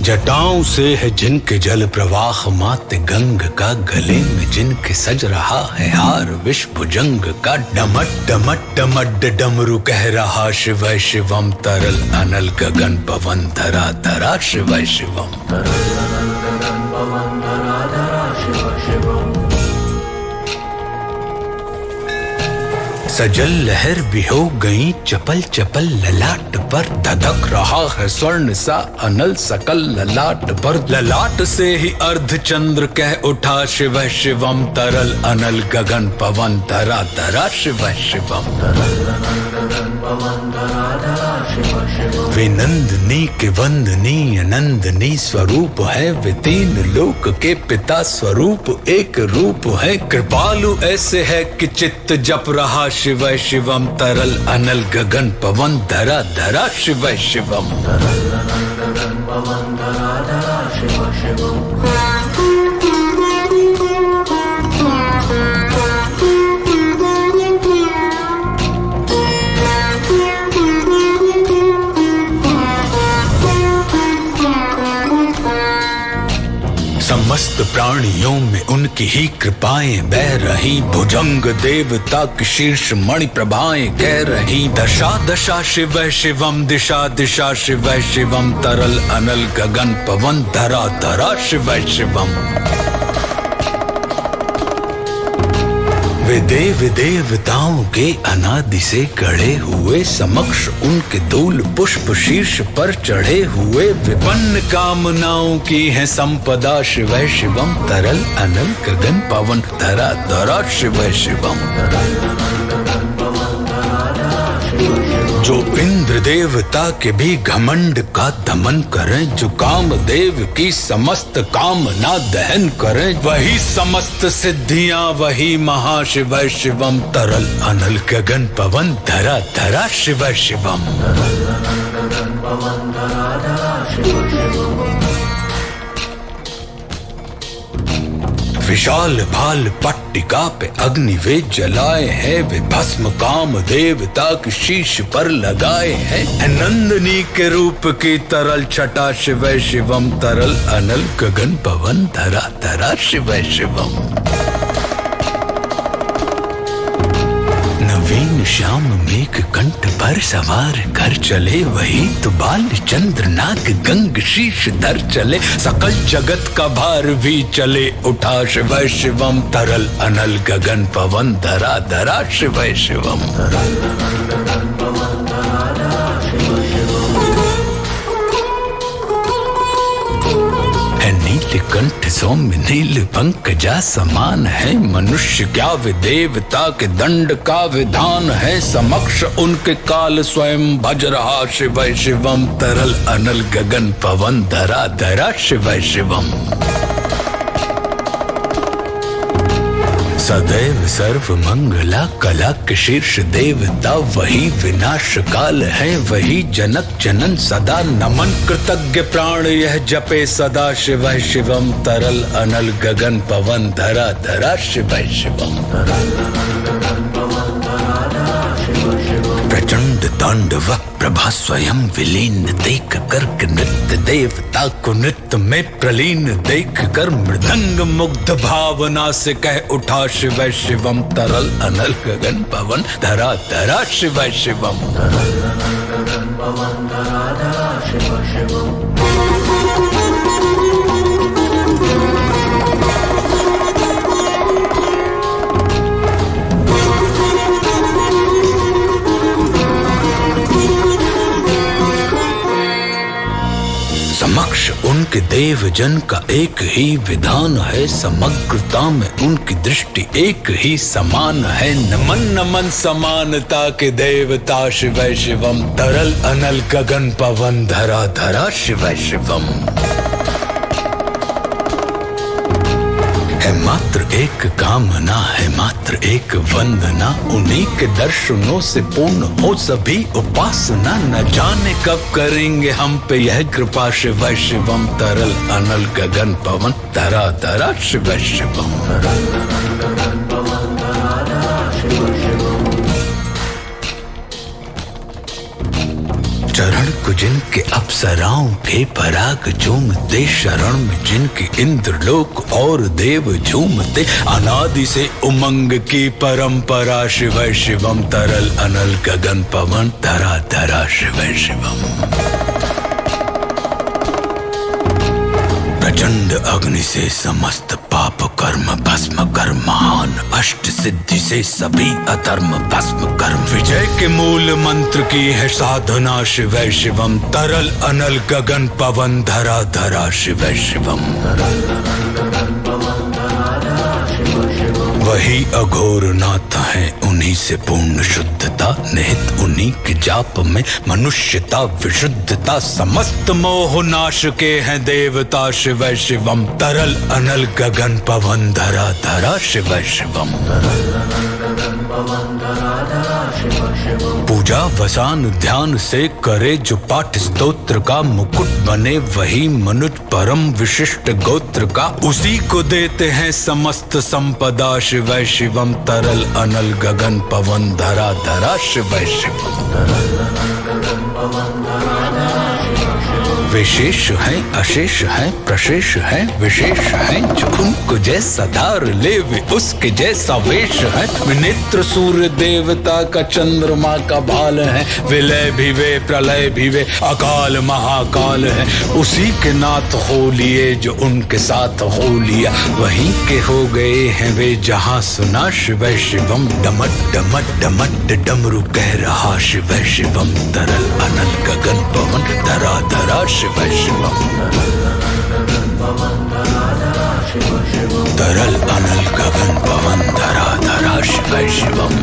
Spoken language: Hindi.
जटाओं से है जिनके जल प्रवाह मात गंग का, गले में जिनके सज रहा है हार विष भुजंग का। डमट डमट डमट डमरू कह रहा शिव शिवम, तरल अनल गगन पवन धरा धरा शिव शिवम। सजल लहर भी हो गई चपल चपल, ललाट पर धधक रहा है स्वर्ण सा अनल सकल ललाट पर। ललाट से ही अर्ध चंद्र कह उठा शिव शिवम, तरल अनल गगन पवन धरा धरा शिव शिवम। वे नंदनी के वंदनीय नंदनी स्वरूप है, वे तीन लोक के पिता स्वरूप एक रूप है। कृपालु ऐसे है कि चित्त जप रहा शिव शिवम, तरल अनल गगन पवन धरा धरा शिव शिवम। समस्त प्राणियों में उनकी ही कृपाएं बह रही, भुजंग देवता की शीर्ष मणि प्रभाएं कह रही। दशा दशा शिव शिवम, दिशा दिशा शिव शिवम, तरल अनल गगन पवन धरा धरा शिव शिवम। वे देव देवताओं के अनादि से गढ़े हुए, समक्ष उनके धूल पुष्प शीर्ष पर चढ़े हुए। विपन्न कामनाओं की है संपदा शिव शिवम, तरल अनल गगन पवन धरा धरा शिव शिवम। जो इंद्र देवता के भी घमंड का दमन करें, जो कामदेव की समस्त कामना दहन करें, वही समस्त सिद्धियां वही महाशिव शिवम, तरल अनल गगन पवन धरा धरा शिव शिवम। विशाल भाल पट्टिका पे अग्नि वे जलाए हैं, वे भस्म काम देवता की शीश पर लगाए हैं। नंदनी के रूप की तरल छटा शिव शिवम, तरल अनल गगन पवन धरा धरा शिव शिवम। नवीन श्याम मेघ कंठ पर सवार कर चले, वही तो बाल चंद्र नाग गंग शीश धर चले। सकल जगत का भार भी चले उठा शिव शिवम, तरल अनल गगन पवन धरा धरा शिव शिवम। नीलकंठ सौम्य नील पंकजा समान है, मनुष्य क्या वे देवता के दंड का विधान है। समक्ष उनके काल स्वयं भज रहा शिव शिवम, तरल अनल गगन पवन धरा धरा शिव शिवम। सदैव सर्व मंगला कला के शीर्ष देवता, वही विनाश काल है वही जनक जनन सदा। नमन कृतज्ञ प्राण यह जपे सदा शिव शिवम, तरल अनल गगन पवन धरा धरा शिव शिवम। प्रचंड तांडव प्रभा स्वयं विलीन देख कर नृत्य देवता को नृत्य में प्रलीन देख कर, मृदंग मुग्ध भावना से कह उठा शिव शिवम, तरल अनल गगन पवन धरा धरा शिव शिवम। समक्ष उनके देव जन का एक ही विधान है, समग्रता में उनकी दृष्टि एक ही समान है। नमन नमन समानता के देवता शिव शिवम, तरल अनल गगन पवन धरा धरा शिव शिवम। है मात्र एक कामना है मात्र एक वंदना, उन्हीं के दर्शनों से पूर्ण हो सभी उपासना। न जाने कब करेंगे हम पे यह कृपा शिव शिवम, तरल अनल गगन पवन धरा धरा शिव शिवम। चरण को जिनके अप्सराओं के पराग झूमते, शरण में जिनके इंद्रलोक और देव झूमते। अनादि से उमंग की परंपरा, शिव शिवम तरल अनल गगन पवन धरा धरा शिव शिवम। प्रचंड अग्नि से समस्त पाप कर्म भस्म कर, महान अष्ट सिद्धि से सभी अधर्म भस्म कर। विजय के मूल मंत्र की है साधना, शिव शिवम तरल अनल गगन पवन धरा धरा शिव शिवम। वही अघोर नाथ है, उन्हीं से पूर्ण शुद्धता, निहित उन्हीं के जाप में मनुष्यता विशुद्धता। समस्त मोह नाश के हैं देवता, शिव शिवम तरल अनल गगन पवन धरा धरा शिव शिवम। पूजा वसान ध्यान से करे जो पाठ स्तोत्र का, मुकुट बने वही मनुज परम विशिष्ट गोत्र का। उसी को देते हैं समस्त संपदा, शिव शिवम तरल अनल गगन पवन धरा धरा शिव शिवम। विशेष है अशेष है प्रशेष है विशेष है, जो उनको जैसा धार ले वे उसके जैसा वेश है। नेत्र सूर्य देवता का चंद्रमा का भाल है, विलय भी वे प्रलय भी वे अकाल महाकाल है। उसी के नाथ हो लिए जो उनके साथ हो लिया, वहीं के हो गए हैं वे जहां सुना शिव शिवम। डमट डमट डमट डमरू कह रहा शिव शिवम, तरल अनल गगन पवन धरा धरा शिव शिवम। तरल अनल गगन पवन धरा धरा शिव शिवम।